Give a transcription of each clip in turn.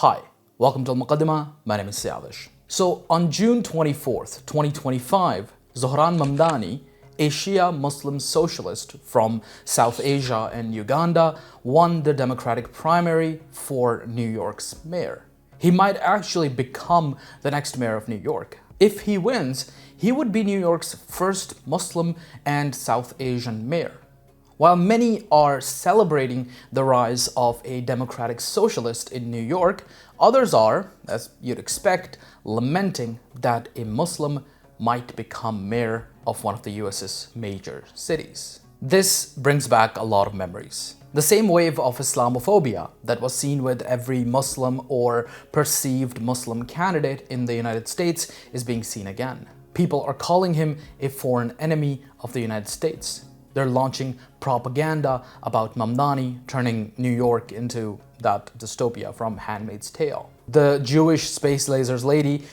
Hi, welcome to Al-Muqaddimah. My name is Syawish. So on June 24th, 2025, Zohran Mamdani, a Shia Muslim socialist from South Asia and Uganda, won the Democratic primary for New York's mayor. He might actually become the next mayor of New York. If he wins, he would be New York's first Muslim and South Asian mayor. While many are celebrating the rise of a democratic socialist in New York, others are, as you'd expect, lamenting that a Muslim might become mayor of one of the US's major cities. This brings back a lot of memories. The same wave of Islamophobia that was seen with every Muslim or perceived Muslim candidate in the United States is being seen again. People are calling him a foreign enemy of the United States. They're launching propaganda about Mamdani turning New York into that dystopia from Handmaid's Tale. The Jewish space lasers lady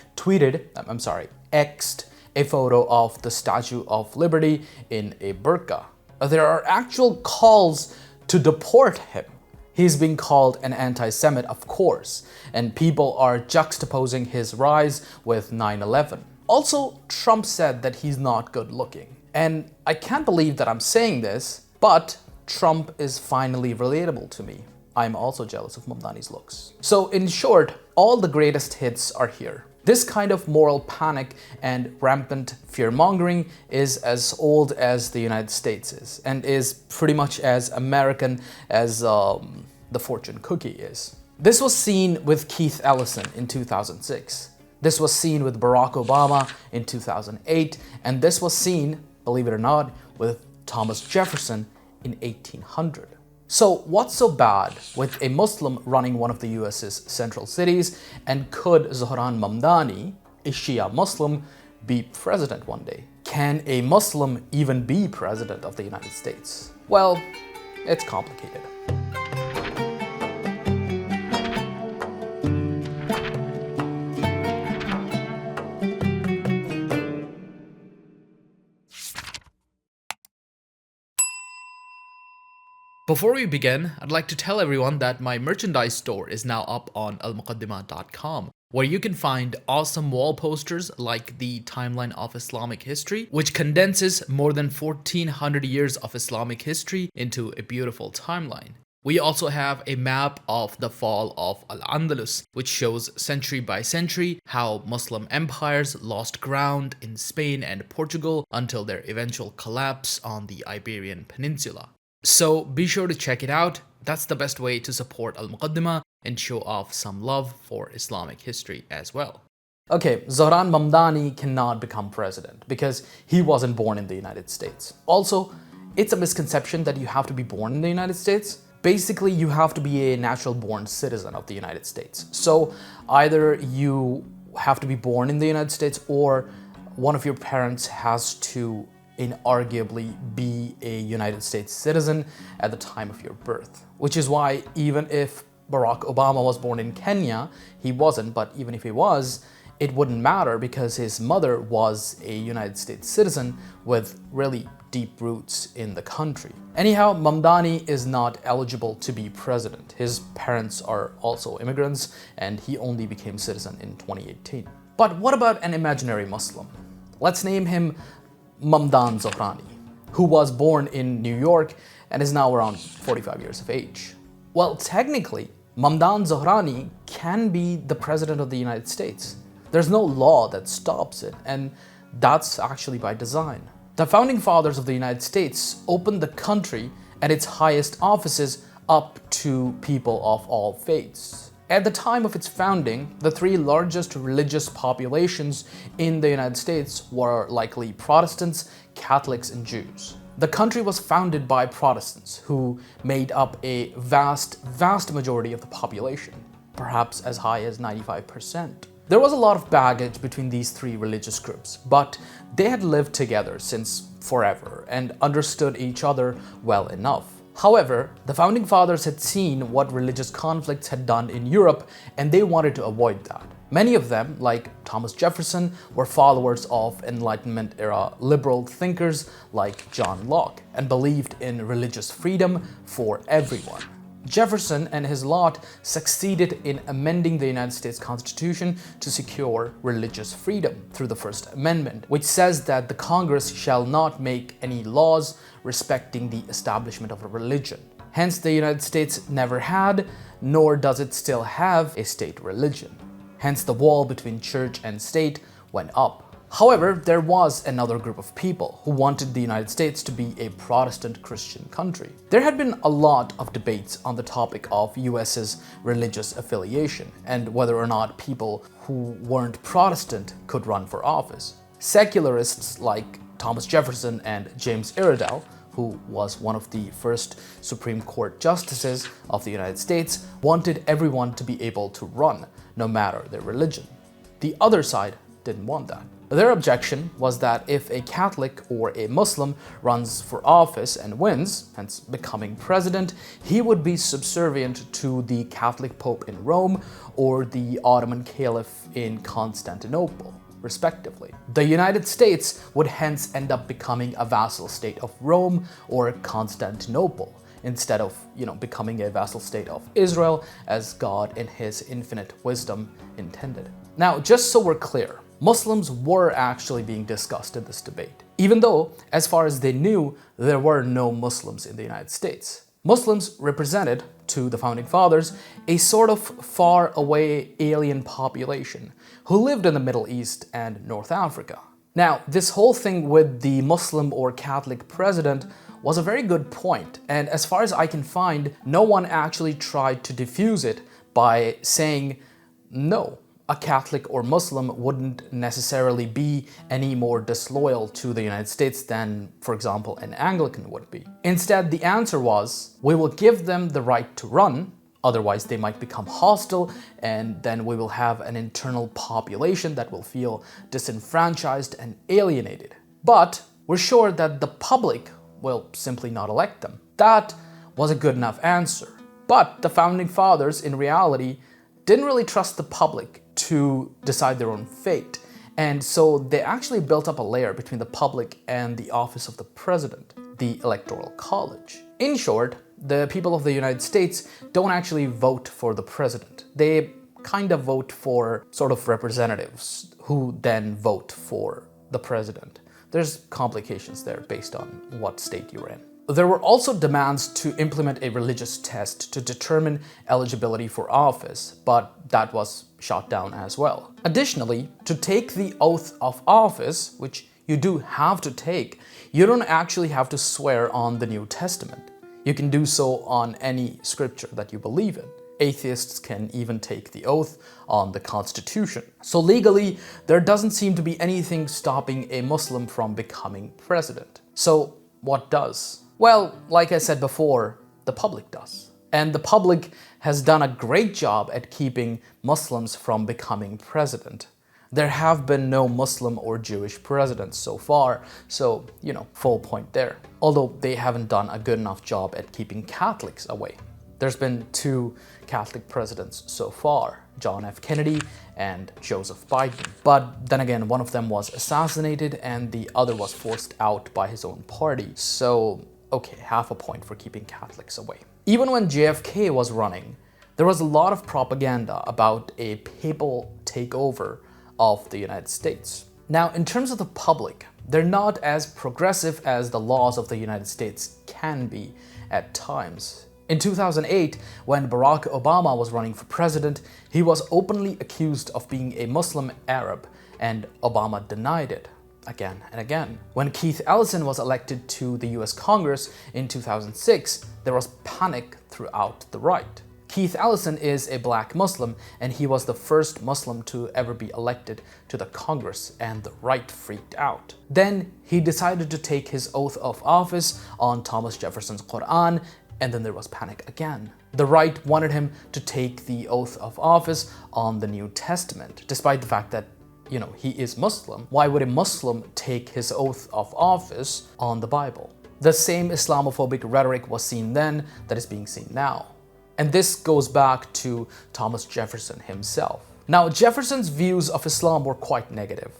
X'd a photo of the Statue of Liberty in a burqa. There are actual calls to deport him. He's being called an anti-Semite, of course, and people are juxtaposing his rise with 9/11. Also, Trump said that he's not good looking. And I can't believe that I'm saying this, but Trump is finally relatable to me. I'm also jealous of Mamdani's looks. So in short, all the greatest hits are here. This kind of moral panic and rampant fear-mongering is as old as the United States is, and is pretty much as American as the fortune cookie is. This was seen with Keith Ellison in 2006. This was seen with Barack Obama in 2008, and this was seen, believe it or not, with Thomas Jefferson in 1800. So what's so bad with a Muslim running one of the US's central cities, and could Zohran Mamdani, a Shia Muslim, be president one day? Can a Muslim even be president of the United States? Well, it's complicated. Before we begin, I'd like to tell everyone that my merchandise store is now up on almuqaddimah.com, where you can find awesome wall posters like the Timeline of Islamic History, which condenses more than 1400 years of Islamic history into a beautiful timeline. We also have a map of the fall of Al-Andalus, which shows century by century how Muslim empires lost ground in Spain and Portugal until their eventual collapse on the Iberian Peninsula. So be sure to check it out. That's the best way to support Al-Muqaddimah and show off some love for Islamic history as well. Okay, Zohran Mamdani cannot become president because he wasn't born in the United States. Also, it's a misconception that you have to be born in the United States. Basically, you have to be a natural-born citizen of the United States. So either you have to be born in the United States or one of your parents has to inarguably be a United States citizen at the time of your birth. Which is why even if Barack Obama was born in Kenya, he wasn't, but even if he was, it wouldn't matter because his mother was a United States citizen with really deep roots in the country. Anyhow, Mamdani is not eligible to be president. His parents are also immigrants, and he only became citizen in 2018. But what about an imaginary Muslim? Let's name him Mamdan Zohrani, who was born in New York and is now around 45 years of age. Well, technically, Mamdan Zohrani can be the president of the United States. There's no law that stops it, and that's actually by design. The founding fathers of the United States opened the country and its highest offices up to people of all faiths. At the time of its founding, the three largest religious populations in the United States were likely Protestants, Catholics, and Jews. The country was founded by Protestants, who made up a vast majority of the population, perhaps as high as 95%. There was a lot of baggage between these three religious groups, but they had lived together since forever and understood each other well enough. However, the founding fathers had seen what religious conflicts had done in Europe, and they wanted to avoid that. Many of them, like Thomas Jefferson, were followers of Enlightenment-era liberal thinkers like John Locke and believed in religious freedom for everyone. Jefferson and his lot succeeded in amending the United States Constitution to secure religious freedom through the First Amendment, which says that the Congress shall not make any laws respecting the establishment of a religion. Hence, the United States never had, nor does it still have, a state religion. Hence, the wall between church and state went up. However, there was another group of people who wanted the United States to be a Protestant Christian country. There had been a lot of debates on the topic of US's religious affiliation and whether or not people who weren't Protestant could run for office. Secularists like Thomas Jefferson and James Iredell, who was one of the first Supreme Court justices of the United States, wanted everyone to be able to run, no matter their religion. The other side didn't want that. Their objection was that if a Catholic or a Muslim runs for office and wins, hence becoming president, he would be subservient to the Catholic Pope in Rome or the Ottoman Caliph in Constantinople, respectively. The United States would hence end up becoming a vassal state of Rome or Constantinople, instead of, becoming a vassal state of Israel as God in his infinite wisdom intended. Now, just so we're clear, Muslims were actually being discussed in this debate, even though, as far as they knew, there were no Muslims in the United States. Muslims represented, to the Founding Fathers, a sort of far-away alien population who lived in the Middle East and North Africa. Now, this whole thing with the Muslim or Catholic president was a very good point, and as far as I can find, no one actually tried to defuse it by saying no. A Catholic or Muslim wouldn't necessarily be any more disloyal to the United States than, for example, an Anglican would be. Instead, the answer was, we will give them the right to run, otherwise they might become hostile, and then we will have an internal population that will feel disenfranchised and alienated. But we're sure that the public will simply not elect them. That was a good enough answer. But the Founding Fathers, in reality, didn't really trust the public to decide their own fate. And so they actually built up a layer between the public and the office of the president, the Electoral College. In short, the people of the United States don't actually vote for the president. They kind of vote for sort of representatives who then vote for the president. There's complications there based on what state you're in. There were also demands to implement a religious test to determine eligibility for office, but that was shot down as well. Additionally, to take the oath of office, which you do have to take, you don't actually have to swear on the New Testament. You can do so on any scripture that you believe in. Atheists can even take the oath on the Constitution. So legally, there doesn't seem to be anything stopping a Muslim from becoming president. So what does? Well, like I said before, the public does. And the public has done a great job at keeping Muslims from becoming president. There have been no Muslim or Jewish presidents so far, so, full point there. Although they haven't done a good enough job at keeping Catholics away. There's been 2 Catholic presidents so far, John F. Kennedy and Joseph Biden. But then again, one of them was assassinated and the other was forced out by his own party. So, okay, half a point for keeping Catholics away. Even when JFK was running, there was a lot of propaganda about a papal takeover of the United States. Now, in terms of the public, they're not as progressive as the laws of the United States can be at times. In 2008, when Barack Obama was running for president, he was openly accused of being a Muslim Arab, and Obama denied it again and again. When Keith Ellison was elected to the US Congress in 2006, there was panic throughout the right. Keith Ellison is a black Muslim, and he was the first Muslim to ever be elected to the Congress, and the right freaked out. Then he decided to take his oath of office on Thomas Jefferson's Quran, and then there was panic again. The right wanted him to take the oath of office on the New Testament, despite the fact that, he is Muslim. Why would a Muslim take his oath of office on the Bible? The same Islamophobic rhetoric was seen then that is being seen now. And this goes back to Thomas Jefferson himself. Now, Jefferson's views of Islam were quite negative.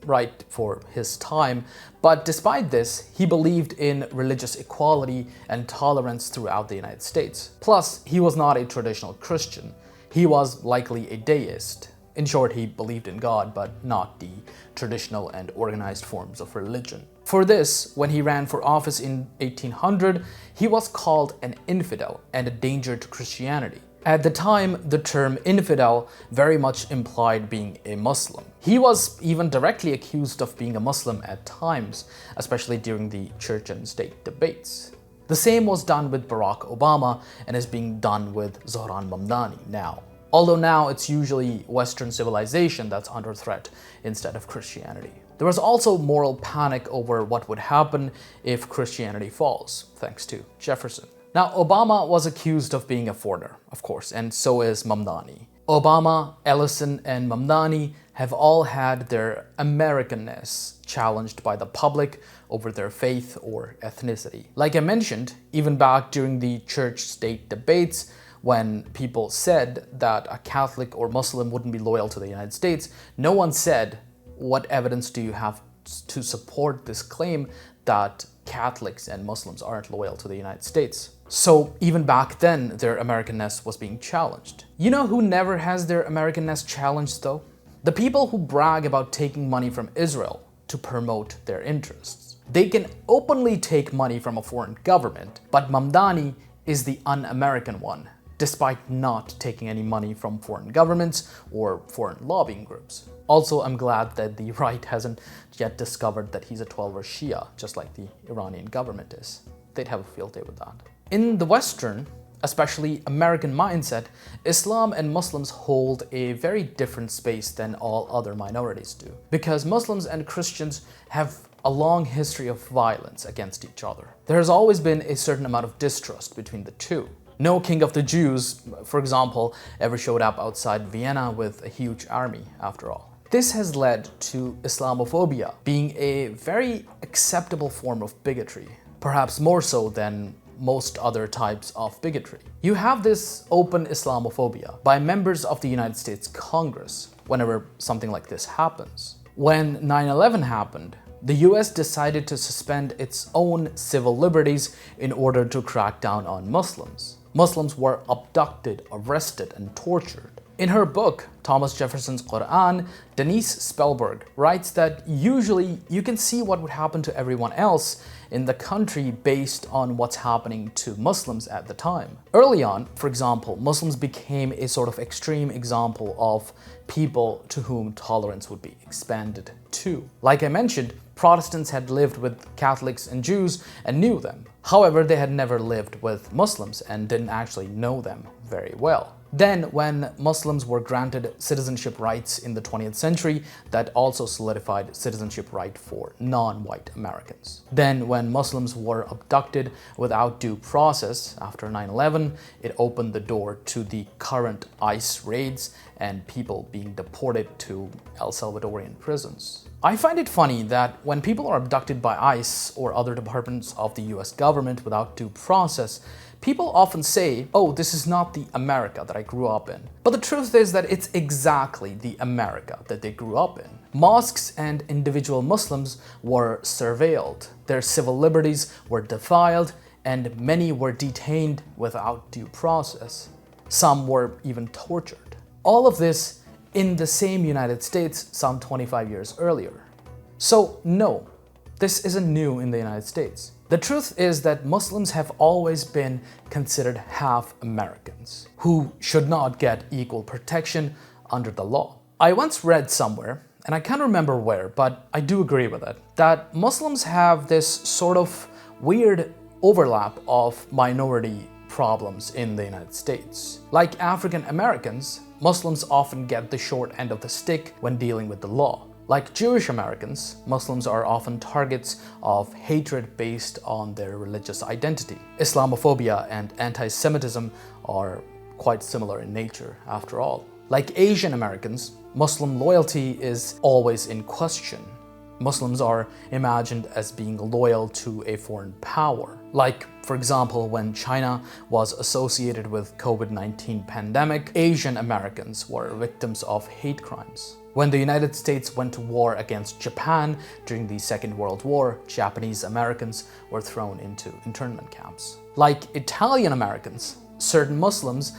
right for his time, but despite this, he believed in religious equality and tolerance throughout the United States. Plus, he was not a traditional Christian. He was likely a deist. In short, he believed in God, but not the traditional and organized forms of religion. For this, when he ran for office in 1800, he was called an infidel and a danger to Christianity. At the time, the term infidel very much implied being a Muslim. He was even directly accused of being a Muslim at times, especially during the church and state debates. The same was done with Barack Obama and is being done with Zohran Mamdani now. Although now it's usually Western civilization that's under threat instead of Christianity. There was also moral panic over what would happen if Christianity falls, thanks to Jefferson. Now, Obama was accused of being a foreigner, of course, and so is Mamdani. Obama, Ellison, and Mamdani have all had their Americanness challenged by the public over their faith or ethnicity. Like I mentioned, even back during the church-state debates, when people said that a Catholic or Muslim wouldn't be loyal to the United States, no one said, what evidence do you have to support this claim that Catholics and Muslims aren't loyal to the United States? So even back then, their Americanness was being challenged. You know who never has their Americanness challenged though? The people who brag about taking money from Israel to promote their interests. They can openly take money from a foreign government, but Mamdani is the un-American one, despite not taking any money from foreign governments or foreign lobbying groups. Also, I'm glad that the right hasn't yet discovered that he's a 12er Shia, just like the Iranian government is. They'd have a field day with that. In the Western, especially American mindset, Islam and Muslims hold a very different space than all other minorities do, because Muslims and Christians have a long history of violence against each other. There has always been a certain amount of distrust between the two. No king of the Jews, for example, ever showed up outside Vienna with a huge army, after all. This has led to Islamophobia being a very acceptable form of bigotry, perhaps more so than most other types of bigotry. You have this open Islamophobia by members of the United States Congress whenever something like this happens. When 9/11 happened, the US decided to suspend its own civil liberties in order to crack down on Muslims. Muslims were abducted, arrested, and tortured. In her book, Thomas Jefferson's Quran, Denise Spellberg writes that usually you can see what would happen to everyone else in the country based on what's happening to Muslims at the time. Early on, for example, Muslims became a sort of extreme example of people to whom tolerance would be expanded to. Like I mentioned, Protestants had lived with Catholics and Jews and knew them. However, they had never lived with Muslims and didn't actually know them very well. Then, when Muslims were granted citizenship rights in the 20th century, that also solidified citizenship right for non-white Americans. Then, when Muslims were abducted without due process after 9/11, it opened the door to the current ICE raids and people being deported to El Salvadorian prisons. I find it funny that when people are abducted by ICE or other departments of the US government without due process, people often say, oh, this is not the America that I grew up in. But the truth is that it's exactly the America that they grew up in. Mosques and individual Muslims were surveilled, their civil liberties were defiled, and many were detained without due process. Some were even tortured. All of this in the same United States some 25 years earlier. So no, this isn't new in the United States. The truth is that Muslims have always been considered half Americans, who should not get equal protection under the law. I once read somewhere, and I can't remember where, but I do agree with it, that Muslims have this sort of weird overlap of minority problems in the United States. Like African Americans, Muslims often get the short end of the stick when dealing with the law. Like Jewish Americans, Muslims are often targets of hatred based on their religious identity. Islamophobia and anti-Semitism are quite similar in nature, after all. Like Asian Americans, Muslim loyalty is always in question. Muslims are imagined as being loyal to a foreign power. Like, for example, when China was associated with COVID-19 pandemic, Asian Americans were victims of hate crimes. When the United States went to war against Japan during the Second World War, Japanese Americans were thrown into internment camps. Like Italian Americans, certain Muslims,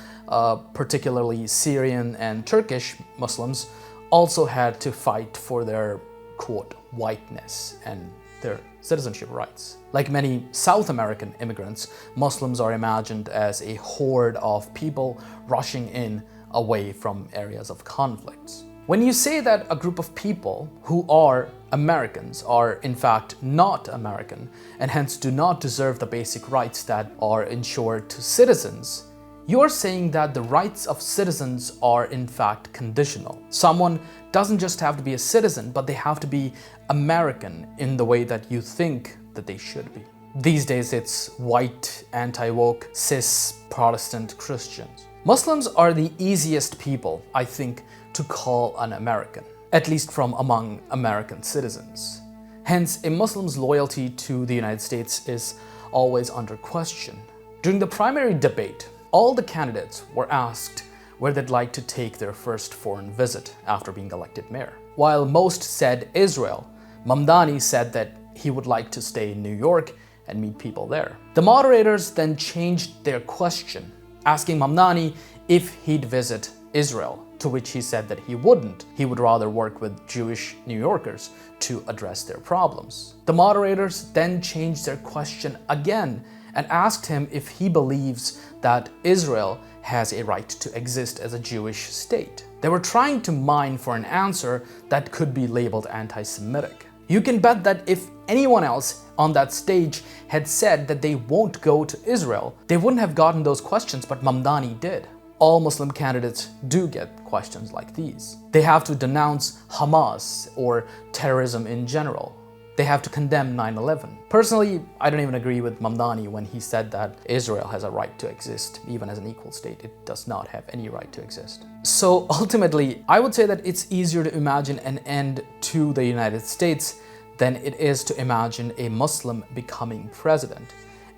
particularly Syrian and Turkish Muslims, also had to fight for their, quote, whiteness and their citizenship rights. Like many South American immigrants, Muslims are imagined as a horde of people rushing in away from areas of conflicts. When you say that a group of people who are Americans are in fact not American and hence do not deserve the basic rights that are ensured to citizens, you are saying that the rights of citizens are in fact conditional. Someone doesn't just have to be a citizen, but they have to be American in the way that you think that they should be. These days it's white, anti-woke, cis, Protestant Christians. Muslims are the easiest people, I think, to call an American, at least from among American citizens. Hence, a Muslim's loyalty to the United States is always under question. During the primary debate, all the candidates were asked where they'd like to take their first foreign visit after being elected mayor. While most said Israel, Mamdani said that he would like to stay in New York and meet people there. The moderators then changed their question, asking Mamdani if he'd visit Israel, to which he said that he wouldn't. He would rather work with Jewish New Yorkers to address their problems. The moderators then changed their question again and asked him if he believes that Israel has a right to exist as a Jewish state. They were trying to mine for an answer that could be labeled anti-Semitic. You can bet that if anyone else on that stage had said that they won't go to Israel, they wouldn't have gotten those questions, but Mamdani did. All Muslim candidates do get questions like these. They have to denounce Hamas or terrorism in general. They have to condemn 9/11. Personally, I don't even agree with Mamdani when he said that Israel has a right to exist, even as an equal state. It does not have any right to exist. So ultimately, I would say that it's easier to imagine an end to the United States than it is to imagine a Muslim becoming president.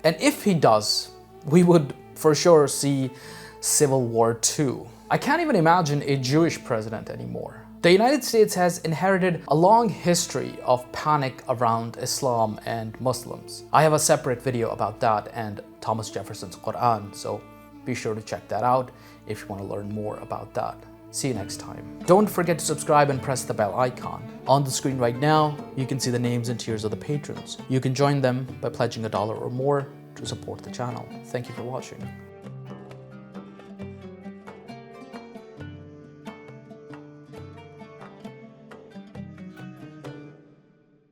And if he does, we would for sure see Civil War II. I can't even imagine a Jewish president anymore. The United States has inherited a long history of panic around Islam and Muslims. I have a separate video about that and Thomas Jefferson's Quran, so be sure to check that out if you want to learn more about that. See you next time. Don't forget to subscribe and press the bell icon. On the screen right now, you can see the names and tiers of the patrons. You can join them by pledging $1 or more to support the channel. Thank you for watching.